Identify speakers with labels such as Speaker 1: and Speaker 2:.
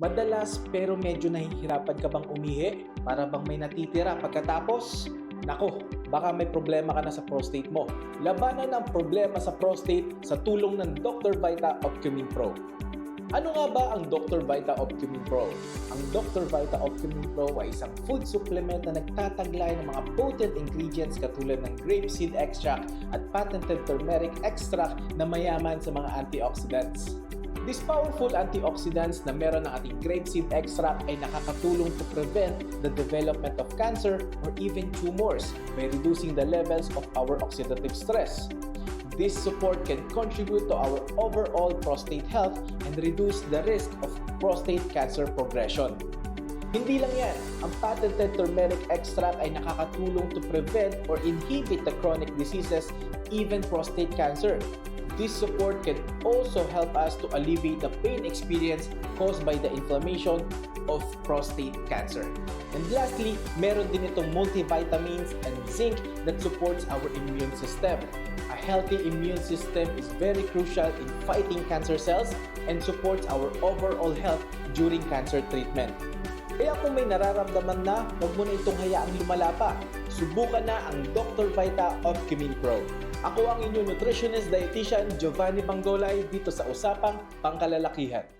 Speaker 1: Madalas pero medyo nahihirapan ka bang umihi? Para bang may natitira pagkatapos? Nako, baka may problema ka na sa prostate mo. Labanan ang problema sa prostate sa tulong ng Dr. Vita Opcumin Pro. Ano nga ba ang Dr. Vita Opcumin Pro? Ang Dr. Vita Opcumin Pro ay isang food supplement na nagtataglay ng mga potent ingredients katulad ng grapeseed extract at patented turmeric extract na mayaman sa mga antioxidants. These powerful antioxidants na meron ng ating grapeseed extract ay nakakatulong to prevent the development of cancer or even tumors by reducing the levels of our oxidative stress. This support can contribute to our overall prostate health and reduce the risk of prostate cancer progression. Hindi lang yan, ang patented turmeric extract ay nakakatulong to prevent or inhibit the chronic diseases, even prostate cancer. This support can also help us to alleviate the pain experience caused by the inflammation of prostate cancer. And lastly, meron din itong multivitamins and zinc that supports our immune system. A healthy immune system is very crucial in fighting cancer cells and supports our overall health during cancer treatment. Kaya kung may nararamdaman na, huwag mo na itong hayaang lumala pa. Subukan na ang Dr. Vita Opcumin Pro. Ako ang inyong nutritionist dietitian Giovanni Bangolay dito sa Usapang Pangkalalakihan.